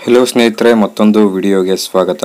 Hello ಸ್ನೇಹಿತರೆ, ಮತ್ತೊಂದು ವಿಡಿಯೋಗೆ ಸ್ವಾಗತ.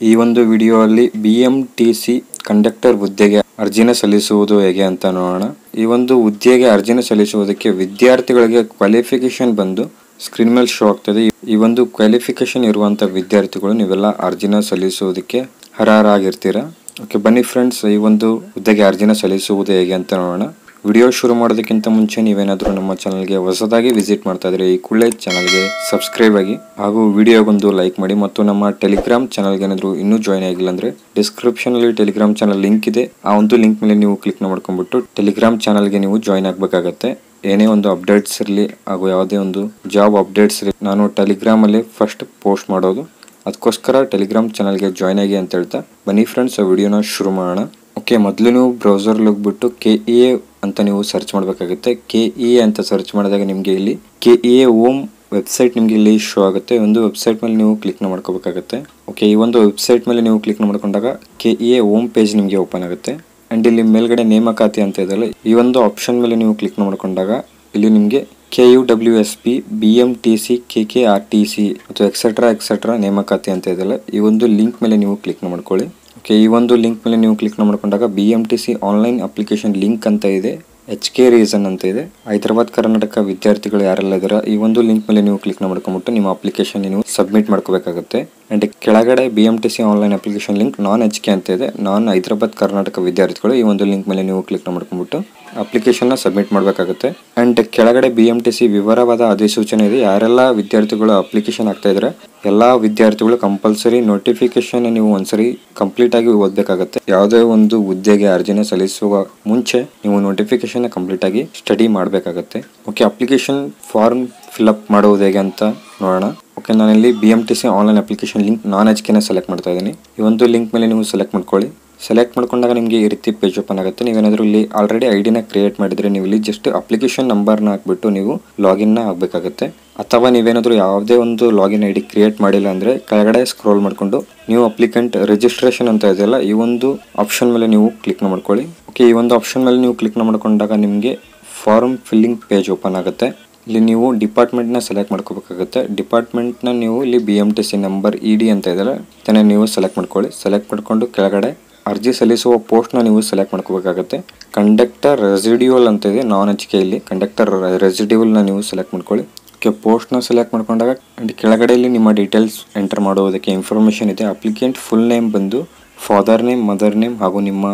ಈ ಒಂದು ವಿಡಿಯೋದಲ್ಲಿ BMTC ಕಂಡಕ್ಟರ್ ಹುದ್ದೆಗೆ ಅರ್ಜಿನ ಸಲ್ಲಿಸುವುದು ಹೇಗೆ ಅಂತ ನೋಡೋಣ. ಈ ಒಂದು ಹುದ್ದೆಗೆ ಅರ್ಜಿನ ಸಲ್ಲಿಸುವುದಕ್ಕೆ ವಿದ್ಯಾರ್ಥಿಗಳಿಗೆ ಕ್ವಾಲಿಫಿಕೇಶನ್ ಬಂದು ಸ್ಕ್ರೀನ್ ಮೇಲೆ ಶೋ ಆಗ್ತದೆ. ಈ ಒಂದು ಕ್ವಾಲಿಫಿಕೇಶನ್ ಇರುವಂತ ವಿದ್ಯಾರ್ಥಿಗಳು ನೀವೆಲ್ಲ ಅರ್ಜಿನ ಸಲ್ಲಿಸುವುದಕ್ಕೆ ಅರ್ಹರಾಗಿರ್ತೀರಾ. ಓಕೆ, ಬನ್ನಿ ಫ್ರೆಂಡ್ಸ್, ಈ ಒಂದು ಹುದ್ದೆಗೆ ಅರ್ಜಿನ ಸಲ್ಲಿಸುವುದು ಹೇಗೆ ಅಂತ ನೋಡೋಣ. ವಿಡಿಯೋ ಶುರು ಮಾಡೋದಕ್ಕಿಂತ ಮುಂಚೆ ನೀವೇನಾದರೂ ನಮ್ಮ ಚಾನಲ್ಗೆ ಹೊಸದಾಗಿ ವಿಸಿಟ್ ಮಾಡ್ತಾ ಇದ್ರೆ ಈ ಕೂಡಲೇ ಚಾನಲ್ಗೆ ಸಬ್ಸ್ಕ್ರೈಬ್ ಆಗಿ ಹಾಗೂ ವಿಡಿಯೋಗೊಂದು ಲೈಕ್ ಮಾಡಿ. ಮತ್ತು ನಮ್ಮ ಟೆಲಿಗ್ರಾಮ್ ಚಾನಲ್ಗೆ ಏನಾದರೂ ಇನ್ನೂ ಜಾಯ್ನ್ ಆಗಿಲ್ಲ ಅಂದ್ರೆ ಡಿಸ್ಕ್ರಿಪ್ಷನ್ ಅಲ್ಲಿ ಟೆಲಿಗ್ರಾಮ್ ಚಾನಲ್ ಲಿಂಕ್ ಇದೆ. ಆ ಒಂದು ಲಿಂಕ್ ಮೇಲೆ ನೀವು ಕ್ಲಿಕ್ ಮಾಡ್ಕೊಂಡ್ಬಿಟ್ಟು ಟೆಲಿಗ್ರಾಮ್ ಚಾನಲ್ಗೆ ನೀವು ಜಾಯ್ನ್ ಆಗಬೇಕಾಗತ್ತೆ. ಏನೇ ಒಂದು ಅಪ್ಡೇಟ್ಸ್ ಇರಲಿ ಹಾಗೂ ಯಾವುದೇ ಒಂದು ಜಾಬ್ ಅಪ್ಡೇಟ್ಸ್ ಇರಲಿ, ನಾನು ಟೆಲಿಗ್ರಾಮ್ ಅಲ್ಲಿ ಫಸ್ಟ್ ಪೋಸ್ಟ್ ಮಾಡೋದು. ಅದಕ್ಕೋಸ್ಕರ ಟೆಲಿಗ್ರಾಮ್ ಚಾನಲ್ಗೆ ಜಾಯ್ನ್ ಆಗಿ ಅಂತ ಹೇಳ್ತಾ ಬನ್ನಿ ಫ್ರೆಂಡ್ಸ್, ಆ ವಿಡಿಯೋನ ಶುರು ಮಾಡೋಣ. ಓಕೆ, ಮೊದಲು ನೀವು ಬ್ರೌಸರ್ಗೆ ಹೋಗ್ಬಿಟ್ಟು KEA ಅಂತ ನೀವು ಸರ್ಚ್ ಮಾಡಬೇಕಾಗುತ್ತೆ. KEA ಅಂತ ಸರ್ಚ್ ಮಾಡಿದಾಗ ನಿಮಗೆ ಇಲ್ಲಿ KEA ಹೋಮ್ ವೆಬ್ಸೈಟ್ ನಿಮಗೆ ಇಲ್ಲಿ ಶೋ ಆಗುತ್ತೆ. ಒಂದು ವೆಬ್ಸೈಟ್ ಮೇಲೆ ನೀವು ಕ್ಲಿಕ್ ಮಾಡ್ಕೋಬೇಕಾಗುತ್ತೆ. ಓಕೆ, ಈ ಒಂದು ವೆಬ್ಸೈಟ್ ಮೇಲೆ ನೀವು ಕ್ಲಿಕ್ ಮಾಡ್ಕೊಂಡಾಗ KEA ಹೋಮ್ ಪೇಜ್ ನಿಮಗೆ ಓಪನ್ ಆಗುತ್ತೆ. ಅಂಡ್ ಇಲ್ಲಿ ಮೇಲ್ಗಡೆ ನೇಮಕಾತಿ ಅಂತ ಇದೆಯಲ್ಲ, ಈ ಒಂದು ಆಪ್ಷನ್ ಮೇಲೆ ನೀವು ಕ್ಲಿಕ್ ಮಾಡ್ಕೊಂಡಾಗ ಇಲ್ಲಿ ನಿಮಗೆ KUWSP, BMTC, KKRTC ಅಥವಾ ಎಕ್ಸೆಟ್ರಾ ನೇಮಕಾತಿ ಅಂತ ಇದೆಯಲ್ಲ, ಈ ಒಂದು ಲಿಂಕ್ ಮೇಲೆ ನೀವು ಕ್ಲಿಕ್ ಮಾಡ್ಕೊಳ್ಳಿ. ಓಕೆ, ಈ ಒಂದು ಲಿಂಕ್ ಮೇಲೆ ನೀವು ಕ್ಲಿಕ್ ಮಾಡ್ಕೊಂಡಾಗ BMTC ಆನ್ಲೈನ್ ಅಪ್ಲಿಕೇಶನ್ ಲಿಂಕ್ ಅಂತ ಇದೆ, HK ರೀಸನ್ ಅಂತ ಇದೆ. ಹೈದರಾಬಾದ್ ಕರ್ನಾಟಕ ವಿದ್ಯಾರ್ಥಿಗಳು ಯಾರೆಲ್ಲ ಇದಾರೆ ಈ ಒಂದು ಲಿಂಕ್ ಮೇಲೆ ನೀವು ಕ್ಲಿಕ್ ಮಾಡ್ಕೊಂಡ್ಬಿಟ್ಟು ನಿಮ್ಮ ಅಪ್ಲಿಕೇಶನ್ ನೀವು ಸಬ್ಮಿಟ್ ಮಾಡ್ಕೋಬೇಕಾಗುತ್ತೆ. ಅಂಡ್ ಕೆಳಗಡೆ BMTC ಆನ್ಲೈನ್ ಅಪ್ಲಿಕೇಶನ್ ಲಿಂಕ್ ನಾನ್ HK ಅಂತ ಇದೆ, ನಾನ್ ಹೈದರಾಬಾದ್ ಕರ್ನಾಟಕ ವಿದ್ಯಾರ್ಥಿಗಳು. ಈ ಒಂದು ಲಿಂಕ್ ಮೇಲೆ ನೀವು ಕ್ಲಿಕ್ ಮಾಡ್ಕೊಂಡ್ಬಿಟ್ಟು ಅಪ್ಲಿಕೇಶನ್ ನ ಸಬ್ಮಿಟ್ ಮಾಡಬೇಕಾಗುತ್ತೆ. ಅಂಡ್ ಕೆಳಗಡೆ BMTC ವಿವರವಾದ ಅಧಿಸೂಚನೆ ಇದೆ. ಯಾರೆಲ್ಲ ವಿದ್ಯಾರ್ಥಿಗಳು ಅಪ್ಲಿಕೇಶನ್ ಆಗ್ತಾ ಇದ್ರೆ ಎಲ್ಲಾ ವಿದ್ಯಾರ್ಥಿಗಳು ಕಂಪಲ್ಸರಿ ನೋಟಿಫಿಕೇಶನ್ ನೀವು ಒಂದ್ಸರಿ ಕಂಪ್ಲೀಟ್ ಆಗಿ ಓದಬೇಕಾಗುತ್ತೆ. ಯಾವುದೇ ಒಂದು ಹುದ್ದೆಗೆ ಅರ್ಜಿನ ಸಲ್ಲಿಸುವ ಮುಂಚೆ ನೀವು ನೋಟಿಫಿಕೇಶನ್ ಕಂಪ್ಲೀಟ್ ಆಗಿ ಸ್ಟಡಿ ಮಾಡಬೇಕಾಗುತ್ತೆ. ಓಕೆ, ಅಪ್ಲಿಕೇಶನ್ ಫಾರ್ಮ್ ಫಿಲ್ಅಪ್ ಮಾಡುವುದು ಹೇಗೆ ಅಂತ ನೋಡೋಣ. ಓಕೆ, ನಾನಿಲ್ಲಿ BMTC ಆನ್ಲೈನ್ ಅಪ್ಲಿಕೇಶನ್ ಲಿಂಕ್ ನಾನ್ HK ಸೆಲೆಕ್ಟ್ ಮಾಡ್ತಾ ಇದ್ದೀನಿ. ಈ ಒಂದು ಲಿಂಕ್ ಮೇಲೆ ನೀವು ಸೆಲೆಕ್ಟ್ ಮಾಡ್ಕೊಳ್ಳಿ. ಸೆಲೆಕ್ಟ್ ಮಾಡ್ಕೊಂಡಾಗ ನಿಮಗೆ ಈ ರೀತಿ ಪೇಜ್ ಓಪನ್ ಆಗುತ್ತೆ. ನೀವೇನಾದರೂ ಇಲ್ಲಿ ಆಲ್ರೆಡಿ ಐಡಿನ ಕ್ರಿಯೇಟ್ ಮಾಡಿದ್ರೆ ನೀವು ಇಲ್ಲಿ ಜಸ್ಟ್ ಅಪ್ಲಿಕೇಶನ್ ನಂಬರ್ನ ಹಾಕ್ಬಿಟ್ಟು ನೀವು ಲಾಗಿನ್ ಆಗಬೇಕಾಗುತ್ತೆ. ಅಥವಾ ನೀವೇನಾದರೂ ಯಾವುದೇ ಒಂದು ಲಾಗಿನ್ ಐಡಿ ಕ್ರಿಯೇಟ್ ಮಾಡಿಲ್ಲ ಅಂದ್ರೆ ಕೆಳಗಡೆ ಸ್ಕ್ರೋಲ್ ಮಾಡಿಕೊಂಡು ನೀವು ಅಪ್ಲಿಕೆಂಟ್ ರಿಜಿಸ್ಟ್ರೇಷನ್ ಅಂತ ಇದೆಯಲ್ಲ, ಈ ಒಂದು ಆಪ್ಷನ್ ಮೇಲೆ ನೀವು ಕ್ಲಿಕ್ ಮಾಡ್ಕೊಳ್ಳಿ. ಓಕೆ, ಈ ಒಂದು ಆಪ್ಷನ್ ಮೇಲೆ ನೀವು ಕ್ಲಿಕ್ ಮಾಡ್ಕೊಂಡಾಗ ನಿಮಗೆ ಫಾರ್ಮ್ ಫಿಲ್ಲಿಂಗ್ ಪೇಜ್ ಓಪನ್ ಆಗುತ್ತೆ. ಇಲ್ಲಿ ನೀವು ಡಿಪಾರ್ಟ್ಮೆಂಟ್ನ ಸೆಲೆಕ್ಟ್ ಮಾಡ್ಕೋಬೇಕಾಗುತ್ತೆ. ಡಿಪಾರ್ಟ್ಮೆಂಟ್ನ ನೀವು ಇಲ್ಲಿ BMTC ನಂಬರ್ ED ಅಂತ ಇದೆಯಲ್ಲ ಇದನ್ನ ನೀವು ಸೆಲೆಕ್ಟ್ ಮಾಡ್ಕೊಳ್ಳಿ. ಸೆಲೆಕ್ಟ್ ಮಾಡ್ಕೊಂಡು ಕೆಳಗಡೆ ಅರ್ಜಿ ಸಲ್ಲಿಸುವ ಪೋಸ್ಟ್ನ ನೀವು ಸೆಲೆಕ್ಟ್ ಮಾಡ್ಕೋಬೇಕಾಗುತ್ತೆ. ಕಂಡಕ್ಟರ್ ರೆಸಿಡ್ಯೂವಲ್ ಅಂತ ಇದೆ ನಾನ್ HK, ಇಲ್ಲಿ ಕಂಡಕ್ಟರ್ ರೆಸಿಡ್ಯೂವಲ್ನ ನೀವು ಸೆಲೆಕ್ಟ್ ಮಾಡ್ಕೊಳ್ಳಿ. ಓಕೆ, ಪೋಸ್ಟ್ನ ಸೆಲೆಕ್ಟ್ ಮಾಡ್ಕೊಂಡಾಗ ಕೆಳಗಡೆ ಇಲ್ಲಿ ನಿಮ್ಮ ಡೀಟೇಲ್ಸ್ ಎಂಟರ್ ಮಾಡೋದಕ್ಕೆ ಇನ್ಫಾರ್ಮೇಷನ್ ಇದೆ. ಅಪ್ಲಿಕೆಂಟ್ ಫುಲ್ ನೇಮ್ ಬಂದು ಫಾದರ್ ನೇಮ್, ಮದರ್ ನೇಮ್ ಹಾಗೂ ನಿಮ್ಮ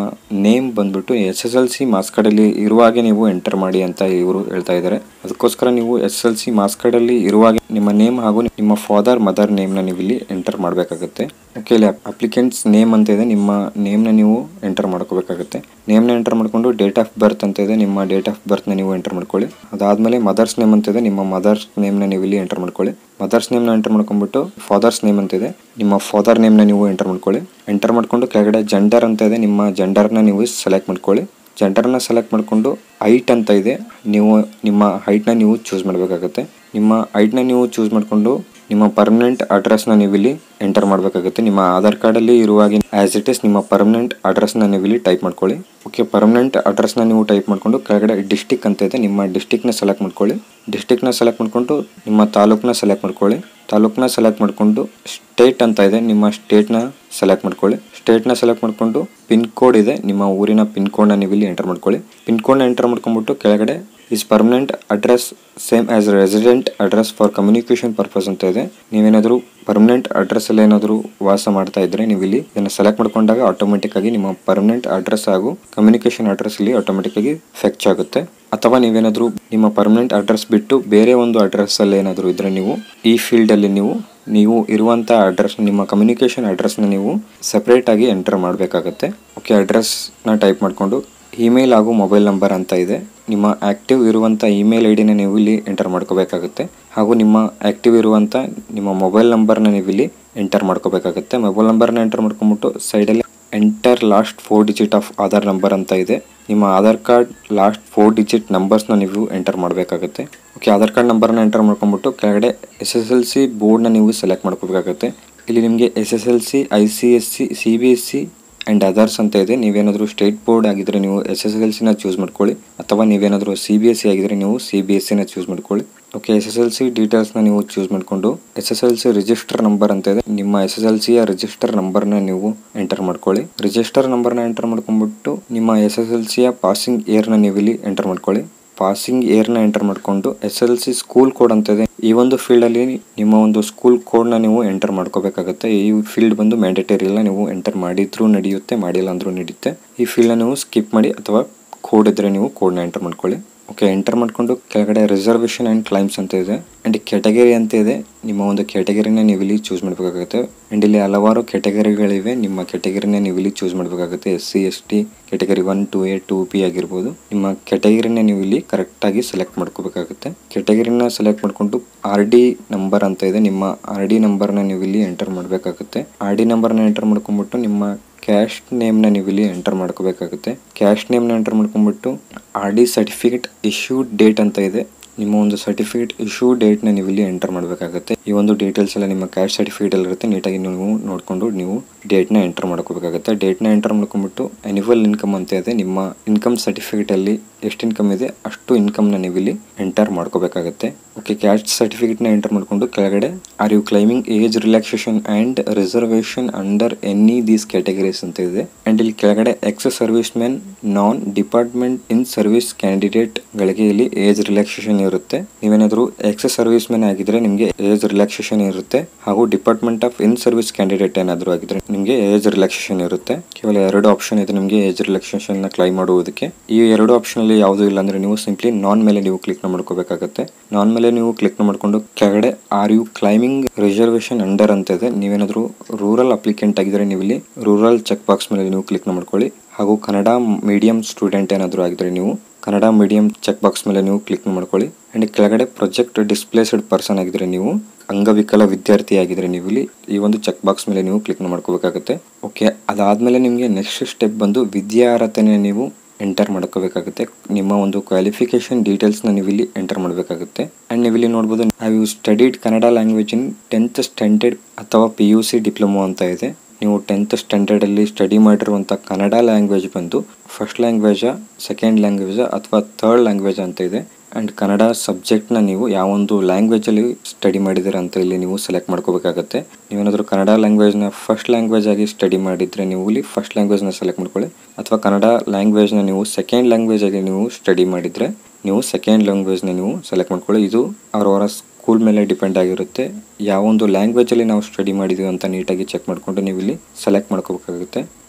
ನೇಮ್ ಬಂದ್ಬಿಟ್ಟು SSLC ಮಾರ್ಕ್ಸ್ ಕಾರ್ಡಲ್ಲಿ ಇರುವಾಗೆ ನೀವು ಎಂಟರ್ ಮಾಡಿ ಅಂತ ಇವರು ಹೇಳ್ತಾ ಇದ್ದಾರೆ. ಅದಕ್ಕೋಸ್ಕರ ನೀವು SSLC ಮಾರ್ಕ್ಸ್ ಕಾರ್ಡಲ್ಲಿ ಇರುವಾಗೆ ನಿಮ್ಮ ನೇಮ್ ಹಾಗೂ ನಿಮ್ಮ ಫಾದರ್ ಮದರ್ ನೇಮ್ನ ನೀವು ಇಲ್ಲಿ ಎಂಟರ್ ಮಾಡಬೇಕಾಗುತ್ತೆ. ಓಕೆ, ಇಲ್ಲಿ ಅಪ್ಲಿಕೆಂಟ್ಸ್ ನೇಮ್ ಅಂತ ಇದೆ, ನಿಮ್ಮ ನೇಮ್ನ ನೀವು ಎಂಟರ್ ಮಾಡ್ಕೋಬೇಕಾಗುತ್ತೆ. ನೇಮ್ನ ಎಂಟರ್ ಮಾಡ್ಕೊಂಡು ಡೇಟ್ ಆಫ್ ಬರ್ತ್ ಅಂತ ಇದೆ, ನಿಮ್ಮ ಡೇಟ್ ಆಫ್ ಬರ್ತ್ನ ನೀವು ಎಂಟರ್ ಮಾಡ್ಕೊಳ್ಳಿ. ಅದಾದ್ಮೇಲೆ ಮದರ್ಸ್ ನೇಮ್ ಅಂತ ಇದೆ, ನಿಮ್ಮ ಮದರ್ಸ್ ನೇಮ್ನ ನೀವು ಇಲ್ಲಿ ಎಂಟರ್ ಮಾಡ್ಕೊಳ್ಳಿ. ಮದರ್ಸ್ ನೇಮ್ನ ಎಂಟರ್ ಮಾಡ್ಕೊಂಡ್ಬಿಟ್ಟು ಫಾದರ್ಸ್ ನೇಮ್ ಅಂತ ಇದೆ, ನಿಮ್ಮ ಫಾದರ್ ನೇಮ್ನ ನೀವು ಎಂಟರ್ ಮಾಡ್ಕೊಳ್ಳಿ. ಎಂಟರ್ ಮಾಡ್ಕೊಂಡು ಕೆಳಗಡೆ ಜೆಂಡರ್ ಅಂತ ಇದೆ, ನಿಮ್ಮ ಜೆಂಡರ್ನ ನೀವು ಸೆಲೆಕ್ಟ್ ಮಾಡ್ಕೊಳ್ಳಿ. ಜೆಂಡರ್ನ ಸೆಲೆಕ್ಟ್ ಮಾಡ್ಕೊಂಡು ಹೈಟ್ ಅಂತ ಇದೆ, ನೀವು ನಿಮ್ಮ ಹೈಟ್ನ ನೀವು ಚೂಸ್ ಮಾಡಬೇಕಾಗುತ್ತೆ. ನಿಮ್ಮ ಹೈಟ್ನ ನೀವು ಚೂಸ್ ಮಾಡಿಕೊಂಡು ನಿಮ್ಮ ಪರ್ಮನೆಂಟ್ ಅಡ್ರೆಸ್ನ ನೀವು ಇಲ್ಲಿ ಎಂಟರ್ ಮಾಡಬೇಕಾಗುತ್ತೆ. ನಿಮ್ಮ ಆಧಾರ್ ಕಾರ್ಡಲ್ಲಿ ಇರುವಾಗೆ ಆಸ್ ಇಟ್ ಇಸ್ ನಿಮ್ಮ ಪರ್ಮನೆಂಟ್ ಅಡ್ರೆಸ್ನ ನೀವು ಇಲ್ಲಿ ಟೈಪ್ ಮಾಡ್ಕೊಳ್ಳಿ. ಓಕೆ, ಪರ್ಮನೆಂಟ್ ಅಡ್ರೆಸ್ನ ನೀವು ಟೈಪ್ ಮಾಡ್ಕೊಂಡು ಕೆಳಗಡೆ ಡಿಸ್ಟಿಕ್ ಅಂತ ಇದೆ, ನಿಮ್ಮ ಡಿಸ್ಟಿಕ್ನ ಸೆಲೆಕ್ಟ್ ಮಾಡ್ಕೊಳ್ಳಿ. ಡಿಸ್ಟಿಕ್ನ ಸೆಲೆಕ್ಟ್ ಮಾಡ್ಕೊಂಡು ನಿಮ್ಮ ತಾಲೂಕನ್ನ ಸೆಲೆಕ್ಟ್ ಮಾಡ್ಕೊಳ್ಳಿ. ತಾಲೂಕನ್ನ ಸೆಲೆಕ್ಟ್ ಮಾಡ್ಕೊಂಡು ಸ್ಟೇಟ್ ಅಂತ ಇದೆ, ನಿಮ್ಮ ಸ್ಟೇಟ್ನ ಸೆಲೆಕ್ಟ್ ಮಾಡ್ಕೊಳ್ಳಿ. ಸ್ಟೇಟ್ನ ಸೆಲೆಕ್ಟ್ ಮಾಡ್ಕೊಂಡು ಪಿನ್ ಕೋಡ್ ಇದೆ, ನಿಮ್ಮ ಊರಿನ ಪಿನ್ ಕೋಡ್ನ ನೀವು ಇಲ್ಲಿ ಎಂಟರ್ ಮಾಡ್ಕೊಳ್ಳಿ. ಪಿನ್ ಕೋಡ್ನ ಎಂಟರ್ ಮಾಡ್ಕೊಂಡ್ಬಿಟ್ಟು ಕೆಳಗಡೆ is permanent address same as resident address for communication purpose ಅಂತ ಇದೆ. ನೀವೇನಾದರೂ ಪರ್ಮನೆಂಟ್ ಅಡ್ರೆಸ್ ಅಲ್ಲಿ ಏನಾದರೂ ವಾಸ ಮಾಡ್ತಾ ಇದ್ರೆ ನೀವು ಇಲ್ಲಿ ಇದನ್ನು ಸೆಲೆಕ್ಟ್ ಮಾಡ್ಕೊಂಡಾಗ ಆಟೋಮೆಟಿಕ್ ಆಗಿ ನಿಮ್ಮ ಪರ್ಮನೆಂಟ್ ಅಡ್ರೆಸ್ ಹಾಗೂ ಕಮ್ಯುನಿಕೇಶನ್ ಅಡ್ರೆಸ್ ಇಲ್ಲಿ ಆಟೋಮೆಟಿಕ್ ಆಗಿ ಫೆಚ್ ಆಗುತ್ತೆ. ಅಥವಾ ನೀವೇನಾದರೂ ನಿಮ್ಮ ಪರ್ಮನೆಂಟ್ ಅಡ್ರೆಸ್ ಬಿಟ್ಟು ಬೇರೆ ಒಂದು ಅಡ್ರೆಸ್ ಅಲ್ಲಿ ಏನಾದರೂ ಇದ್ರೆ ನೀವು ಈ ಫೀಲ್ಡ್ ಅಲ್ಲಿ ನೀವು ಇರುವಂತ ಅಡ್ರೆಸ್, ನಿಮ್ಮ ಕಮ್ಯುನಿಕೇಶನ್ ಅಡ್ರೆಸ್ನ ನೀವು ಸೆಪರೇಟ್ ಆಗಿ ಎಂಟರ್ ಮಾಡಬೇಕಾಗುತ್ತೆ. ಓಕೆ, ಅಡ್ರೆಸ್ನ ಟೈಪ್ ಮಾಡಿಕೊಂಡು ಇಮೇಲ್ ಹಾಗೂ ಮೊಬೈಲ್ ನಂಬರ್ ಅಂತ ಇದೆ, ನಿಮ್ಮ ಆಕ್ಟಿವ್ ಇರುವಂಥ ಇಮೇಲ್ ಐಡಿನ ನೀವು ಇಲ್ಲಿ ಎಂಟರ್ ಮಾಡ್ಕೋಬೇಕಾಗುತ್ತೆ. ಹಾಗೂ ನಿಮ್ಮ ಆಕ್ಟಿವ್ ಇರುವಂಥ ನಿಮ್ಮ ಮೊಬೈಲ್ ನಂಬರ್ನ ನೀವು ಇಲ್ಲಿ ಎಂಟರ್ ಮಾಡ್ಕೋಬೇಕಾಗುತ್ತೆ. ಮೊಬೈಲ್ ನಂಬರ್ನ ಎಂಟರ್ ಮಾಡ್ಕೊಂಡ್ಬಿಟ್ಟು ಸೈಡಲ್ಲಿ enter last 4 digit of Aadhaar number ಅಂತ ಇದೆ, ನಿಮ್ಮ ಆಧಾರ್ ಕಾರ್ಡ್ ಲಾಸ್ಟ್ 4 ಡಿಜಿಟ್ ನಂಬರ್ಸ್ನ ನೀವು ಎಂಟರ್ ಮಾಡಬೇಕಾಗುತ್ತೆ. ಓಕೆ, ಆಧಾರ್ ಕಾರ್ಡ್ ನಂಬರ್ನ ಎಂಟರ್ ಮಾಡ್ಕೊಂಡ್ಬಿಟ್ಟು ಕೆಳಗಡೆ SSLC ಬೋರ್ಡ್ನ ನೀವು ಸೆಲೆಕ್ಟ್ ಮಾಡ್ಕೋಬೇಕಾಗುತ್ತೆ. ಇಲ್ಲಿ ನಿಮಗೆ SSLC, ICSC, CBSE and others ಅಂತ ಇದೆ. ನೀವೇನಾದರೂ ಸ್ಟೇಟ್ ಬೋರ್ಡ್ ಆಗಿದ್ರೆ ನೀವು SSLCನ ಚೂಸ್ ಮಾಡ್ಕೊಳ್ಳಿ, ಅಥವಾ ನೀವೇನಾದರೂ CBSE ಆಗಿದ್ರೆ ನೀವು CBSEನ ಚೂಸ್ ಮಾಡ್ಕೊಳ್ಳಿ. ಓಕೆ, SSLC ಡೀಟೇಲ್ಸ್ನ ನೀವು ಚೂಸ್ ಮಾಡಿಕೊಂಡು SSLC ರಿಜಿಸ್ಟರ್ ನಂಬರ್ ಅಂತ ಇದೆ, ನಿಮ್ಮ SSLCಯ ರಿಜಿಸ್ಟರ್ ನಂಬರ್ನ ನೀವು ಎಂಟರ್ ಮಾಡ್ಕೊಳ್ಳಿ. ರಿಜಿಸ್ಟರ್ ನಂಬರ್ನ ಎಂಟರ್ ಮಾಡ್ಕೊಂಡ್ಬಿಟ್ಟು ನಿಮ್ಮ SSLCಯ ಪಾಸಿಂಗ್ ಇಯರ್ನ ನೀವು ಇಲ್ಲಿ ಎಂಟರ್ ಮಾಡ್ಕೊಳ್ಳಿ. ಪಾಸಿಂಗ್ ಇಯರ್ನ ಎಂಟರ್ ಮಾಡಿಕೊಂಡು SSLC ಸ್ಕೂಲ್ ಕೋಡ್ ಅಂತ ಇದೆ, ಈ ಒಂದು ಫೀಲ್ಡಲ್ಲಿ ನಿಮ್ಮ ಒಂದು ಸ್ಕೂಲ್ ಕೋಡ್ನ ನೀವು ಎಂಟರ್ ಮಾಡ್ಕೋಬೇಕಾಗುತ್ತೆ. ಈ ಫೀಲ್ಡ್ ಬಂದು ಮ್ಯಾಂಡೇಟರಿ ಇಲ್ಲ, ನೀವು ಎಂಟರ್ ಮಾಡಿದ್ರೂ ನಡೆಯುತ್ತೆ, ಮಾಡಿಲ್ಲ ಅಂದ್ರೂ ನಡೆಯುತ್ತೆ. ಈ ಫೀಲ್ಡ್ನ ನೀವು ಸ್ಕಿಪ್ ಮಾಡಿ ಅಥವಾ ಕೋಡ್ ಇದ್ರೆ ನೀವು ಕೋಡ್ನ ಎಂಟರ್ ಮಾಡ್ಕೊಳ್ಳಿ. ಓಕೆ, ಎಂಟರ್ ಮಾಡಿಕೊಂಡು ಕೆಳಗಡೆ ರಿಸರ್ವೇಷನ್ ಆ್ಯಂಡ್ ಕ್ಲೈಮ್ಸ್ ಅಂತ ಇದೆ ಆ್ಯಂಡ್ ಕ್ಯಾಟಗರಿ ಅಂತ ಇದೆ, ನಿಮ್ಮ ಒಂದು ಕ್ಯಾಟಗರಿನ ನೀವು ಇಲ್ಲಿ ಚೂಸ್ ಮಾಡಬೇಕಾಗುತ್ತೆ. ಆ್ಯಂಡ್ ಇಲ್ಲಿ ಹಲವಾರು ಕ್ಯಾಟಗರಿಗಳಿವೆ, ನಿಮ್ಮ ಕ್ಯಾಟಗರಿನ ನೀವು ಇಲ್ಲಿ ಚೂಸ್ ಮಾಡಬೇಕಾಗುತ್ತೆ. SC ST category 1 2A 2B ಆಗಿರ್ಬೋದು. ನಿಮ್ಮ ಕ್ಯಾಟಗರಿನ ನೀವು ಇಲ್ಲಿ ಕರೆಕ್ಟಾಗಿ ಸೆಲೆಕ್ಟ್ ಮಾಡ್ಕೋಬೇಕಾಗುತ್ತೆ. ಕ್ಯಾಟಗರಿನ ಸೆಲೆಕ್ಟ್ ಮಾಡಿಕೊಂಡು RD ನಂಬರ್ ಅಂತ ಇದೆ, ನಿಮ್ಮ RD ನಂಬರ್ನ ನೀವು ಇಲ್ಲಿ ಎಂಟರ್ ಮಾಡಬೇಕಾಗುತ್ತೆ. RD ನಂಬರ್ನ ಎಂಟರ್ ಮಾಡ್ಕೊಂಡ್ಬಿಟ್ಟು ನಿಮ್ಮ ಕ್ಯಾಸ್ಟ್ ನೇಮ್ನ ನೀವು ಇಲ್ಲಿ ಎಂಟರ್ ಮಾಡ್ಕೋಬೇಕಾಗುತ್ತೆ. ಕ್ಯಾಸ್ಟ್ ನೇಮ್ನ ಎಂಟರ್ ಮಾಡ್ಕೊಂಡ್ಬಿಟ್ಟು RD ಸರ್ಟಿಫಿಕೇಟ್ ಇಶ್ಯೂಡ್ ಡೇಟ್ ಅಂತ ಇದೆ, ನಿಮ್ಮ ಒಂದು ಸರ್ಟಿಫಿಕೇಟ್ ಇಶ್ಯೂ ಡೇಟ್ನ ನೀವು ಇಲ್ಲಿ ಎಂಟರ್ ಮಾಡಬೇಕಾಗುತ್ತೆ. ಈ ಒಂದು ಡೀಟೇಲ್ಸ್ ಎಲ್ಲ ನಿಮ್ಮ ಕ್ಯಾಸ್ಟ್ ಸರ್ಟಿಫಿಕೇಟ್ ಅಲ್ಲಿ ಇರುತ್ತೆ, ನೀಟಾಗಿ ನೀವು ನೋಡಿಕೊಂಡು ನೀವು ಡೇಟ್ನ ಎಂಟರ್ ಮಾಡ್ಕೋಬೇಕಾಗುತ್ತೆ. ಡೇಟ್ನ ಎಂಟರ್ ಮಾಡ್ಕೊಂಡ್ಬಿಟ್ಟು ಆ್ಯನ್ಯುವಲ್ ಇನ್ಕಮ್ ಅಂತ ಇದೆ, ನಿಮ್ಮ ಇನ್ಕಮ್ ಸರ್ಟಿಫಿಕೇಟಲ್ಲಿ ಎಷ್ಟು ಇನ್ಕಮ್ ಇದೆ ಅಷ್ಟು ಇನ್ಕಮ್ನ ನೀವು ಇಲ್ಲಿ ಎಂಟರ್ ಮಾಡ್ಕೋಬೇಕಾಗುತ್ತೆ. ಓಕೆ, ಕ್ಯಾಸ್ಟ್ ಸರ್ಟಿಫಿಕೇಟ್ನ ಎಂಟರ್ ಮಾಡಿಕೊಂಡು ಕೆಳಗಡೆ are you claiming age relaxation and reservation under any these categories ಅಂತ ಇದೆ. ಆ್ಯಂಡ್ ಇಲ್ಲಿ ಕೆಳಗಡೆ ex servicemen, non department in service candidate ಗಳಿಗೆ ಇಲ್ಲಿ ಏಜ್ ರಿಲ್ಯಾಕ್ಸೇಷನ್ ಇರುತ್ತೆ. ನೀವೇನಾದರೂ ಎಕ್ಸ್ ಸರ್ವಿಸ್ ಮೆನ್ ಆಗಿದ್ರೆ ನಿಮಗೆ ಏಜ್ ರಿಲ್ಯಾಕ್ಸೇಷನ್ ಇರುತ್ತೆ, ಹಾಗೂ department of in service candidate ಏನಾದರೂ ಆಗಿದ್ರೆ ನಿಮಗೆ ಏಜ್ ರಿಲ್ಯಾಕ್ಸೇಷನ್ ಇರುತ್ತೆ. ಕೇವಲ 2 ಆಪ್ಷನ್ ಇದೆ ನಿಮಗೆ ಏಜ್ ರಿಲ್ಯಾಕ್ಸೇಷನ್ ನ ಕ್ಲೈಮ್ ಮಾಡುವುದಕ್ಕೆ. ಈ 2 ಆಪ್ಷನ್ ಅಲ್ಲಿ ಯಾವುದೂ ಇಲ್ಲ ಅಂದ್ರೆ ನೀವು ಸಿಂಪ್ಲಿ ನಾನ್ ಮೇಲೆ ನೀವು ಕ್ಲಿಕ್ ಮಾಡ್ಕೋಬೇಕಾಗುತ್ತೆ. ನಾನ್ ಮೇಲೆ ನೀವು ಕ್ಲಿಕ್ ಮಾಡ್ಕೊಂಡು ಕೆಳಗಡೆ are you claiming reservation under ಅಂತ ಇದೆ, ನೀವೇನಾದರೂ ರೂರಲ್ ಅಪ್ಲಿಕೆಂಟ್ ಆಗಿದ್ರೆ ನೀವು ಇಲ್ಲಿ ರೂರಲ್ ಚೆಕ್ ಬಾಕ್ಸ್ ಮೇಲೆ ನೀವು ಕ್ಲಿಕ್ ಮಾಡ್ಕೊಳ್ಳಿ. ಹಾಗೂ ಕನ್ನಡ ಮೀಡಿಯಂ ಸ್ಟೂಡೆಂಟ್ ಏನಾದರೂ ಆಗಿದ್ರೆ ನೀವು ಕನ್ನಡ ಮೀಡಿಯಂ ಚೆಕ್ ಬಾಕ್ಸ್ ಮೇಲೆ ನೀವು ಕ್ಲಿಕ್ ಮಾಡ್ಕೊಳ್ಳಿ. ಅಂಡ್ ಕೆಳಗಡೆ ಪ್ರೊಜೆಕ್ಟ್ ಡಿಸ್ಪ್ಲೇಸ್ಡ್ ಪರ್ಸನ್ ಆಗಿದ್ರೆ ನೀವು ಅಂಗವಿಕಲ ವಿದ್ಯಾರ್ಥಿ ಆಗಿದ್ರೆ ನೀವು ಇಲ್ಲಿ ಈ ಒಂದು ಚೆಕ್ ಬಾಕ್ಸ್ ಮೇಲೆ ನೀವು ಕ್ಲಿಕ್ ಮಾಡ್ಕೋಬೇಕಾಗುತ್ತೆ. ಓಕೆ, ಅದಾದ್ಮೇಲೆ ನಿಮಗೆ ನೆಕ್ಸ್ಟ್ ಸ್ಟೆಪ್ ಬಂದು ವಿದ್ಯಾರ್ಹತೆನ ನೀವು ಎಂಟರ್ ಮಾಡ್ಕೋಬೇಕಾಗುತ್ತೆ. ನಿಮ್ಮ ಒಂದು ಕ್ವಾಲಿಫಿಕೇಶನ್ ಡೀಟೇಲ್ಸ್ನ ನೀವು ಇಲ್ಲಿ ಎಂಟರ್ ಮಾಡಬೇಕಾಗುತ್ತೆ. ಆ್ಯಂಡ್ ನೀವು ಇಲ್ಲಿ ನೋಡ್ಬೋದು, have you studied Kannada language in 10th standard ಅಥವಾ PUC ಡಿಪ್ಲೊಮೊ ಅಂತ ಇದೆ. ನೀವು 10th ಸ್ಟ್ಯಾಂಡರ್ಡಲ್ಲಿ ಸ್ಟಡಿ ಮಾಡಿರುವಂಥ ಕನ್ನಡ ಲ್ಯಾಂಗ್ವೇಜ್ ಬಂದು ಫಸ್ಟ್ ಲ್ಯಾಂಗ್ವೇಜಾ, ಸೆಕೆಂಡ್ ಲ್ಯಾಂಗ್ವೇಜಾ ಅಥವಾ ಥರ್ಡ್ ಲ್ಯಾಂಗ್ವೇಜ್ ಅಂತ ಇದೆ. ಆ್ಯಂಡ್ ಕನ್ನಡ ಸಬ್ಜೆಕ್ಟ್ನ ನೀವು ಯಾವೊಂದು ಲ್ಯಾಂಗ್ವೇಜಲ್ಲಿ ಸ್ಟಡಿ ಮಾಡಿದ್ದೀರ ಅಂತ ಇಲ್ಲಿ ನೀವು ಸೆಲೆಕ್ಟ್ ಮಾಡ್ಕೋಬೇಕಾಗುತ್ತೆ. ನೀವೇನಾದರೂ ಕನ್ನಡ ಲ್ಯಾಂಗ್ವೇಜ್ನ ಫಸ್ಟ್ ಲ್ಯಾಂಗ್ವೇಜ್ ಆಗಿ ಸ್ಟಡಿ ಮಾಡಿದರೆ ನೀವು ಇಲ್ಲಿ ಫಸ್ಟ್ ಲ್ಯಾಂಗ್ವೇಜ್ನ ಸೆಲೆಕ್ಟ್ ಮಾಡ್ಕೊಳ್ಳಿ, ಅಥವಾ ಕನ್ನಡ ಲ್ಯಾಂಗ್ವೇಜ್ನ ನೀವು ಸೆಕೆಂಡ್ ಲ್ಯಾಂಗ್ವೇಜ್ ಆಗಿ ನೀವು ಸ್ಟಡಿ ಮಾಡಿದರೆ ನೀವು ಸೆಕೆಂಡ್ ಲ್ಯಾಂಗ್ವೇಜ್ನ ನೀವು ಸೆಲೆಕ್ಟ್ ಮಾಡ್ಕೊಳ್ಳಿ. ಇದು ಅವರವರ ಸ್ಕೂಲ್ ಮೇಲೆ ಡಿಪೆಂಡ್ ಆಗಿರುತ್ತೆ. ಯಾವೊಂದು ಲ್ಯಾಂಗ್ವೇಜಲ್ಲಿ ನಾವು ಸ್ಟಡಿ ಮಾಡಿದ್ದೀವಿ ಅಂತ ನೀಟಾಗಿ ಚೆಕ್ ಮಾಡಿಕೊಂಡು ನೀವು ಇಲ್ಲಿ ಸೆಲೆಕ್ಟ್ ಮಾಡ್ಕೋಬೇಕಾಗುತ್ತೆ.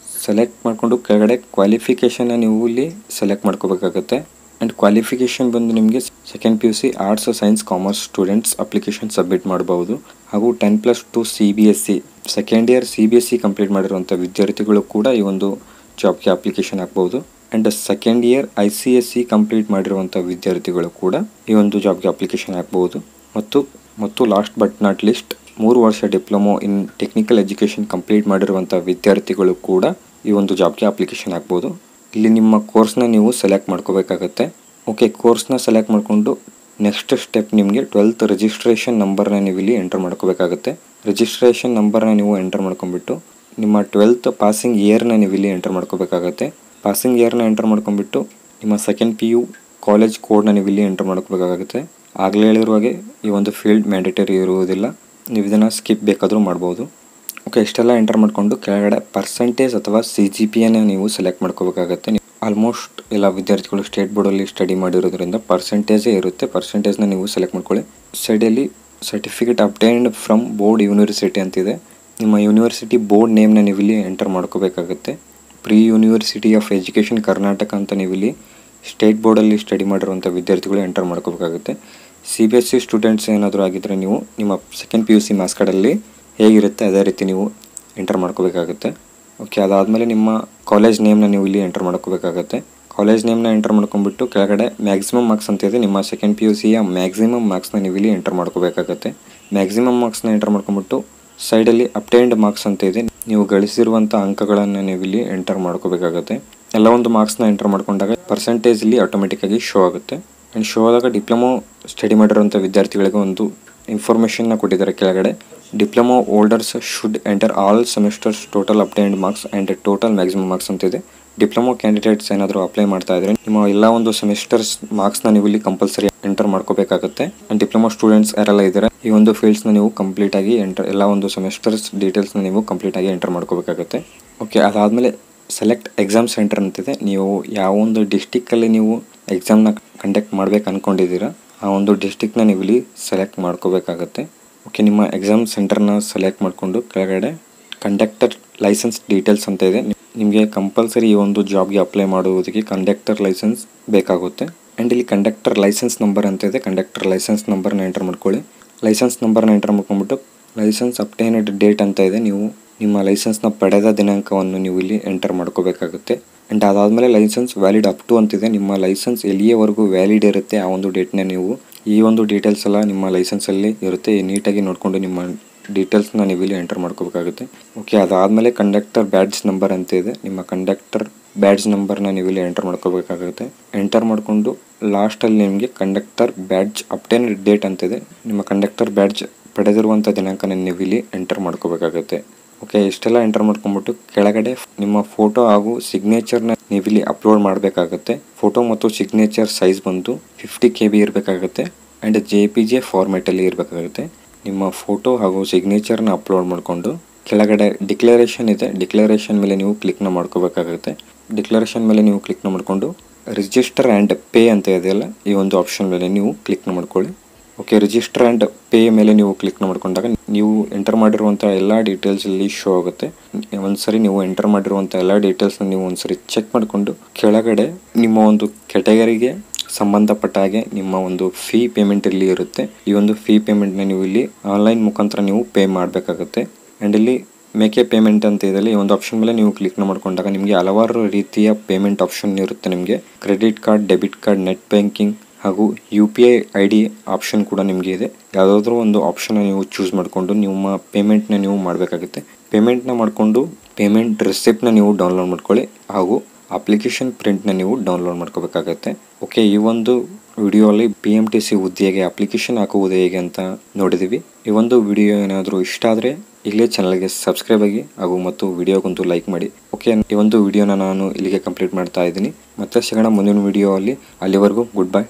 ಸೆಲೆಕ್ಟ್ ಮಾಡಿಕೊಂಡು ಕೆಳಗಡೆ ಕ್ವಾಲಿಫಿಕೇಷನ್ನ ನೀವು ಇಲ್ಲಿ ಸೆಲೆಕ್ಟ್ ಮಾಡ್ಕೋಬೇಕಾಗುತ್ತೆ. ಆ್ಯಂಡ್ ಕ್ವಾಲಿಫಿಕೇಷನ್ ಬಂದು ನಿಮಗೆ second PUC arts, science, commerce students application submit ಮಾಡಬಹುದು. ಹಾಗೂ 10+2 CBSE second year CBSE complete ಮಾಡಿರುವಂಥ ವಿದ್ಯಾರ್ಥಿಗಳು ಕೂಡ ಈ ಒಂದು ಜಾಬ್ಗೆ ಅಪ್ಲಿಕೇಶನ್ ಹಾಕ್ಬೋದು. And second year ICSE complete ಮಾಡಿರುವಂಥ ವಿದ್ಯಾರ್ಥಿಗಳು ಕೂಡ ಈ ಒಂದು ಜಾಬ್ಗೆ ಅಪ್ಲಿಕೇಶನ್ ಹಾಕ್ಬೋದು. ಮತ್ತು ಲಾಸ್ಟ್ ಬಟ್ ನಾಟ್ ಲಿಸ್ಟ್ 3 ವರ್ಷ diploma in technical education complete ಮಾಡಿರುವಂಥ ವಿದ್ಯಾರ್ಥಿಗಳು ಕೂಡ ಈ ಒಂದು ಜಾಬ್ಗೆ ಅಪ್ಲಿಕೇಶನ್ ಹಾಕ್ಬೋದು. ಇಲ್ಲಿ ನಿಮ್ಮ ಕೋರ್ಸ್ನ ನೀವು ಸೆಲೆಕ್ಟ್ ಮಾಡ್ಕೋಬೇಕಾಗತ್ತೆ. ಓಕೆ, ಕೋರ್ಸ್ನ ಸೆಲೆಕ್ಟ್ ಮಾಡಿಕೊಂಡು ನೆಕ್ಸ್ಟ್ ಸ್ಟೆಪ್ ನಿಮಗೆ 12th ರಿಜಿಸ್ಟ್ರೇಷನ್ ನಂಬರ್ನ ನೀವು ಇಲ್ಲಿ ಎಂಟರ್ ಮಾಡ್ಕೋಬೇಕಾಗುತ್ತೆ. ರಿಜಿಸ್ಟ್ರೇಷನ್ ನಂಬರ್ನ ನೀವು ಎಂಟರ್ ಮಾಡ್ಕೊಂಡ್ಬಿಟ್ಟು ನಿಮ್ಮ 12th ಪಾಸಿಂಗ್ ಇಯರ್ನ ನೀವು ಇಲ್ಲಿ ಎಂಟರ್ ಮಾಡ್ಕೋಬೇಕಾಗತ್ತೆ. ಪಾಸಿಂಗ್ ಇಯರ್ನ ಎಂಟರ್ ಮಾಡ್ಕೊಂಡ್ಬಿಟ್ಟು ನಿಮ್ಮ ಸೆಕೆಂಡ್ PU ಕಾಲೇಜ್ ಕೋಡ್ನ ನೀವು ಇಲ್ಲಿ ಎಂಟರ್ ಮಾಡ್ಕೋಬೇಕಾಗುತ್ತೆ. ಆಗಲೇ ಹೇಳಿರುವ ಹಾಗೆ ಈ ಒಂದು ಫೀಲ್ಡ್ ಮ್ಯಾಂಡೇಟರಿ ಇರುವುದಿಲ್ಲ, ನೀವು ಇದನ್ನು ಸ್ಕಿಪ್ ಬೇಕಾದರೂ ಮಾಡ್ಬೋದು. ಓಕೆ, ಇಷ್ಟೆಲ್ಲ ಎಂಟರ್ ಮಾಡಿಕೊಂಡು ಕೆಳಗಡೆ ಪರ್ಸೆಂಟೇಜ್ ಅಥವಾ CGPAನ ನೀವು ಸೆಲೆಕ್ಟ್ ಮಾಡ್ಕೋಬೇಕಾಗತ್ತೆ. ಆಲ್ಮೋಸ್ಟ್ ಎಲ್ಲ ವಿದ್ಯಾರ್ಥಿಗಳು ಸ್ಟೇಟ್ ಬೋರ್ಡಲ್ಲಿ ಸ್ಟಡಿ ಮಾಡಿರೋದ್ರಿಂದ ಪರ್ಸೆಂಟೇಜೇ ಇರುತ್ತೆ, ಪರ್ಸೆಂಟೇಜ್ನ ನೀವು ಸೆಲೆಕ್ಟ್ ಮಾಡ್ಕೊಳ್ಳಿ. ಸೈಡಲ್ಲಿ certificate obtained from board university ಅಂತಿದೆ, ನಿಮ್ಮ ಯೂನಿವರ್ಸಿಟಿ ಬೋರ್ಡ್ ನೇಮ್ನ ನೀವು ಇಲ್ಲಿ ಎಂಟರ್ ಮಾಡ್ಕೋಬೇಕಾಗುತ್ತೆ. Pre university of education Karnataka ಅಂತ ನೀವು ಇಲ್ಲಿ ಸ್ಟೇಟ್ ಬೋರ್ಡಲ್ಲಿ ಸ್ಟಡಿ ಮಾಡಿರುವಂಥ ವಿದ್ಯಾರ್ಥಿಗಳು ಎಂಟರ್ ಮಾಡ್ಕೋಬೇಕಾಗುತ್ತೆ. CBSE ಸ್ಟೂಡೆಂಟ್ಸ್ ಏನಾದರೂ ಆಗಿದ್ದರೆ ನೀವು ನಿಮ್ಮ ಸೆಕೆಂಡ್ PUC ಮಾರ್ಕ್ಸ್ ಕಾರ್ಡಲ್ಲಿ ಹೇಗಿರುತ್ತೆ ಅದೇ ರೀತಿ ನೀವು ಎಂಟರ್ ಮಾಡ್ಕೋಬೇಕಾಗುತ್ತೆ. ಓಕೆ, ಅದಾದಮೇಲೆ ನಿಮ್ಮ ಕಾಲೇಜ್ ನೇಮ್ನ ನೀವು ಇಲ್ಲಿ ಎಂಟರ್ ಮಾಡ್ಕೋಬೇಕಾಗುತ್ತೆ. ಕಾಲೇಜ್ ನೇಮ್ನ ಎಂಟರ್ ಮಾಡ್ಕೊಂಡ್ಬಿಟ್ಟು ಕೆಳಗಡೆ ಮ್ಯಾಕ್ಸಿಮಮ್ ಮಾರ್ಕ್ಸ್ ಅಂತ ಇದೆ, ನಿಮ್ಮ ಸೆಕೆಂಡ್ PUCಯ ಮ್ಯಾಕ್ಸಿಮಮ್ ಮಾರ್ಕ್ಸ್ನ ನೀವು ಇಲ್ಲಿ ಎಂಟರ್ ಮಾಡ್ಕೋಬೇಕಾಗುತ್ತೆ. ಮ್ಯಾಕ್ಸಿಮಮ್ ಮಾರ್ಕ್ಸ್ನ ಎಂಟರ್ ಮಾಡ್ಕೊಂಡ್ಬಿಟ್ಟು ಸೈಡಲ್ಲಿ ಅಪ್ಟೈನ್ಡ್ ಮಾರ್ಕ್ಸ್ ಅಂತ ಇದೆ, ನೀವು ಗಳಿಸಿರುವಂಥ ಅಂಕಗಳನ್ನು ನೀವು ಇಲ್ಲಿ ಎಂಟರ್ ಮಾಡ್ಕೋಬೇಕಾಗುತ್ತೆ. ಎಲ್ಲ ಒಂದು ಮಾರ್ಕ್ಸ್ನ ಎಂಟರ್ ಮಾಡ್ಕೊಂಡಾಗ ಪರ್ಸೆಂಟೇಜ್ ಇಲ್ಲಿ ಆಟೋಮೆಟಿಕ್ಕಾಗಿ ಶೋ ಆಗುತ್ತೆ. ಆ್ಯಂಡ್ ಶೋ ಆದಾಗ ಡಿಪ್ಲೊಮೊ ಸ್ಟಡಿ ಮಾಡಿರೋಂಥ ವಿದ್ಯಾರ್ಥಿಗಳಿಗೆ ಒಂದು ಇನ್ಫಾರ್ಮೇಷನ್ನ ಕೊಟ್ಟಿದ್ದಾರೆ ಕೆಳಗಡೆ. Diploma holders should enter all semesters total obtained marks and total maximum marks ಅಂತಿದೆ. ಡಿಪ್ಲೊಮಾ ಕ್ಯಾಂಡಿಡೇಟ್ಸ್ ಏನಾದರೂ ಅಪ್ಲೈ ಮಾಡ್ತಾ ಇದ್ರೆ ನಿಮ್ಮ ಎಲ್ಲ ಒಂದು ಸೆಮಿಸ್ಟರ್ಸ್ ಮಾರ್ಕ್ಸ್ನ ನೀವು ಇಲ್ಲಿ ಕಂಪಲ್ಸರಿ ಎಂಟರ್ ಮಾಡ್ಕೋಬೇಕಾಗುತ್ತೆ. ಅಂಡ್ ಡಿಪ್ಲೊಮಾ ಸ್ಟೂಡೆಂಟ್ಸ್ ಯಾರೆಲ್ಲ ಇದ್ದಾರೆ ಈ ಒಂದು ಫೀಲ್ಡ್ಸ್ನ ನೀವು ಕಂಪ್ಲೀಟ್ ಆಗಿ ಎಲ್ಲ ಒಂದು ಸೆಮಿಸ್ಟರ್ಸ್ ಡೀಟೇಲ್ಸ್ನ ನೀವು ಕಂಪ್ಲೀಟ್ ಆಗಿ ಎಂಟರ್ ಮಾಡ್ಕೋಬೇಕಾಗುತ್ತೆ. ಓಕೆ, ಅದಾದಮೇಲೆ ಸೆಲೆಕ್ಟ್ ಎಕ್ಸಾಮ್ ಸೆಂಟರ್ ಅಂತಿದೆ. ನೀವು ಯಾವ ಒಂದು ಡಿಸ್ಟಿಕ್ಕಲ್ಲಿ ನೀವು ಎಕ್ಸಾಮ್ನ ಕಂಡಕ್ಟ್ ಮಾಡ್ಬೇಕು ಅಂದ್ಕೊಂಡಿದ್ದೀರಾ ಆ ಒಂದು ಡಿಸ್ಟಿಕ್ನ ನೀವು ಇಲ್ಲಿ ಸೆಲೆಕ್ಟ್ ಮಾಡ್ಕೋಬೇಕಾಗುತ್ತೆ. ಓಕೆ, ನಿಮ್ಮ ಎಕ್ಸಾಮ್ ಸೆಂಟರ್ನ ಸೆಲೆಕ್ಟ್ ಮಾಡಿಕೊಂಡು ಕೆಳಗಡೆ ಕಂಡಕ್ಟರ್ ಲೈಸೆನ್ಸ್ ಡೀಟೇಲ್ಸ್ ಅಂತ ಇದೆ. ನಿಮಗೆ ಕಂಪಲ್ಸರಿ ಈ ಒಂದು ಜಾಬ್ಗೆ ಅಪ್ಲೈ ಮಾಡುವುದಕ್ಕೆ ಕಂಡಕ್ಟರ್ ಲೈಸೆನ್ಸ್ ಬೇಕಾಗುತ್ತೆ. ಆ್ಯಂಡ್ ಇಲ್ಲಿ ಕಂಡಕ್ಟರ್ ಲೈಸೆನ್ಸ್ ನಂಬರ್ ಅಂತ ಇದೆ. ಕಂಡಕ್ಟರ್ ಲೈಸೆನ್ಸ್ ನಂಬರ್ನ ಎಂಟರ್ ಮಾಡ್ಕೊಳ್ಳಿ. ಲೈಸೆನ್ಸ್ ನಂಬರ್ನ ಎಂಟರ್ ಮಾಡ್ಕೊಂಡ್ಬಿಟ್ಟು ಲೈಸೆನ್ಸ್ ಅಪ್ಟೈನೆಡ್ ಡೇಟ್ ಅಂತ ಇದೆ. ನೀವು ನಿಮ್ಮ ಲೈಸೆನ್ಸ್ನ ಪಡೆದ ದಿನಾಂಕವನ್ನು ನೀವು ಇಲ್ಲಿ ಎಂಟರ್ ಮಾಡ್ಕೋಬೇಕಾಗುತ್ತೆ. ಆ್ಯಂಡ್ ಅದಾದಮೇಲೆ ಲೈಸೆನ್ಸ್ ವ್ಯಾಲಿಡ್ ಅಪ್ ಟು ಅಂತಿದೆ. ನಿಮ್ಮ ಲೈಸೆನ್ಸ್ ಎಲ್ಲಿಯವರೆಗೂ ವ್ಯಾಲಿಡ್ ಇರುತ್ತೆ ಆ ಒಂದು ಡೇಟ್ನ ನೀವು ಈ ಒಂದು ಡೀಟೇಲ್ಸ್ ಎಲ್ಲ ನಿಮ್ಮ ಲೈಸೆನ್ಸಲ್ಲಿ ಇರುತ್ತೆ. ನೀಟಾಗಿ ನೋಡಿಕೊಂಡು ನಿಮ್ಮ ಡೀಟೇಲ್ಸ್ನ ನೀವು ಇಲ್ಲಿ ಎಂಟರ್ ಮಾಡ್ಕೋಬೇಕಾಗುತ್ತೆ. ಓಕೆ, ಅದಾದಮೇಲೆ ಕಂಡಕ್ಟರ್ ಬ್ಯಾಡ್ಜ್ ನಂಬರ್ ಅಂತ ಇದೆ. ನಿಮ್ಮ ಕಂಡಕ್ಟರ್ ಬ್ಯಾಡ್ಜ್ ನಂಬರ್ನ ನೀವು ಇಲ್ಲಿ ಎಂಟರ್ ಮಾಡ್ಕೋಬೇಕಾಗುತ್ತೆ. ಎಂಟರ್ ಮಾಡಿಕೊಂಡು ಲಾಸ್ಟಲ್ಲಿ ನಿಮಗೆ ಕಂಡಕ್ಟರ್ ಬ್ಯಾಡ್ಜ್ ಅಪ್ಟೈನೆಡ್ ಡೇಟ್ ಅಂತಿದೆ. ನಿಮ್ಮ ಕಂಡಕ್ಟರ್ ಬ್ಯಾಡ್ಜ್ ಪಡೆದಿರುವಂಥ ದಿನಾಂಕನ ನೀವು ಇಲ್ಲಿ ಎಂಟರ್ ಮಾಡ್ಕೋಬೇಕಾಗುತ್ತೆ. ಓಕೆ, ಇಷ್ಟೆಲ್ಲ ಎಂಟರ್ ಮಾಡ್ಕೊಂಡ್ಬಿಟ್ಟು ಕೆಳಗಡೆ ನಿಮ್ಮ ಫೋಟೋ ಹಾಗೂ ಸಿಗ್ನೇಚರ್ನ ನೀವು ಇಲ್ಲಿ ಅಪ್ಲೋಡ್ ಮಾಡಬೇಕಾಗುತ್ತೆ. ಫೋಟೋ ಮತ್ತು ಸಿಗ್ನೇಚರ್ ಸೈಜ್ ಬಂದು 50 KB ಇರಬೇಕಾಗುತ್ತೆ. ಆ್ಯಂಡ್ JPG ಫಾರ್ಮ್ಯಾಟಲ್ಲಿ ಇರಬೇಕಾಗುತ್ತೆ. ನಿಮ್ಮ ಫೋಟೋ ಹಾಗೂ ಸಿಗ್ನೇಚರ್ನ ಅಪ್ಲೋಡ್ ಮಾಡಿಕೊಂಡು ಕೆಳಗಡೆ ಡಿಕ್ಲರೇಷನ್ ಇದೆ. ಡಿಕ್ಲರೇಷನ್ ಮೇಲೆ ನೀವು ಕ್ಲಿಕ್ನ ಮಾಡ್ಕೋಬೇಕಾಗುತ್ತೆ. ಡಿಕ್ಲರೇಷನ್ ಮೇಲೆ ನೀವು ಕ್ಲಿಕ್ನ ಮಾಡಿಕೊಂಡು ರಿಜಿಸ್ಟರ್ ಆ್ಯಂಡ್ ಪೇ ಅಂತ ಇದೆಯಲ್ಲ ಈ ಒಂದು ಆಪ್ಷನ್ ಮೇಲೆ ನೀವು ಕ್ಲಿಕ್ನ ಮಾಡ್ಕೊಳ್ಳಿ. ಓಕೆ, ರಿಜಿಸ್ಟರ್ ಆ್ಯಂಡ್ ಪೇ ಮೇಲೆ ನೀವು ಕ್ಲಿಕ್ನ ಮಾಡ್ಕೊಂಡಾಗ ನೀವು ಎಂಟರ್ ಮಾಡಿರುವಂಥ ಎಲ್ಲ ಡೀಟೇಲ್ಸ್ ಇಲ್ಲಿ ಶೋ ಆಗುತ್ತೆ. ಒಂದ್ಸರಿ ನೀವು ಎಂಟರ್ ಮಾಡಿರುವಂಥ ಎಲ್ಲ ಡೀಟೇಲ್ಸ್ನ ನೀವು ಒಂದ್ಸರಿ ಚೆಕ್ ಮಾಡಿಕೊಂಡು ಕೆಳಗಡೆ ನಿಮ್ಮ ಒಂದು ಕೆಟಗರಿಗೆ ಸಂಬಂಧಪಟ್ಟ ಹಾಗೆ ನಿಮ್ಮ ಒಂದು ಫೀ ಪೇಮೆಂಟ್ ಇಲ್ಲಿ ಇರುತ್ತೆ. ಈ ಒಂದು ಫೀ ಪೇಮೆಂಟ್ನ ನೀವು ಇಲ್ಲಿ ಆನ್ಲೈನ್ ಮುಖಾಂತರ ನೀವು ಪೇ ಮಾಡಬೇಕಾಗುತ್ತೆ. ಆ್ಯಂಡ್ ಇಲ್ಲಿ ಮೇಕ್ ಎ ಪೇಮೆಂಟ್ ಅಂತ ಇದೆ. ಈ ಒಂದು ಆಪ್ಷನ್ ಮೇಲೆ ನೀವು ಕ್ಲಿಕ್ನ ಮಾಡ್ಕೊಂಡಾಗ ನಿಮಗೆ ಹಲವಾರು ರೀತಿಯ ಪೇಮೆಂಟ್ ಆಪ್ಷನ್ ಇರುತ್ತೆ. ನಿಮಗೆ credit card, debit card, net banking ಹಾಗೂ UPI ID ಆಪ್ಷನ್ ಕೂಡ ನಿಮಗೆ ಇದೆ. ಯಾವುದಾದ್ರೂ ಒಂದು ಆಪ್ಷನ್ನ ನೀವು ಚೂಸ್ ಮಾಡಿಕೊಂಡು ನಿಮ್ಮ ಪೇಮೆಂಟ್ನ ನೀವು ಮಾಡಬೇಕಾಗುತ್ತೆ. ಪೇಮೆಂಟ್ನ ಮಾಡಿಕೊಂಡು ಪೇಮೆಂಟ್ ರಿಸಿಪ್ಟ್ನ ನೀವು ಡೌನ್ಲೋಡ್ ಮಾಡ್ಕೊಳ್ಳಿ ಹಾಗೂ ಅಪ್ಲಿಕೇಶನ್ ಪ್ರಿಂಟ್ನ ನೀವು ಡೌನ್ಲೋಡ್ ಮಾಡ್ಕೋಬೇಕಾಗತ್ತೆ. ಓಕೆ, ಈ ಒಂದು ವಿಡಿಯೋಲ್ಲಿ PMTC ಹುದ್ದೆಗೆ ಅಪ್ಲಿಕೇಶನ್ ಹಾಕುವುದು ಹೇಗೆ ಅಂತ ನೋಡಿದ್ದೀವಿ. ಈ ಒಂದು ವಿಡಿಯೋ ಏನಾದರೂ ಇಷ್ಟ ಆದರೆ ಈಗಲೇ ಚಾನಲ್ಗೆ ಸಬ್ಸ್ಕ್ರೈಬ್ ಆಗಿ ಹಾಗೂ ಮತ್ತು ವಿಡಿಯೋಗೊಂದು ಲೈಕ್ ಮಾಡಿ. ಓಕೆ, ಈ ಒಂದು ವಿಡಿಯೋನ ನಾನು ಇಲ್ಲಿಗೆ ಕಂಪ್ಲೀಟ್ ಮಾಡ್ತಾ ಇದ್ದೀನಿ. ಮತ್ತೆ ಸಿಗೋಣ ಮುಂದಿನ ವಿಡಿಯೋ ಅಲ್ಲಿ. ಅಲ್ಲಿವರೆಗೂ ಗುಡ್ ಬೈ.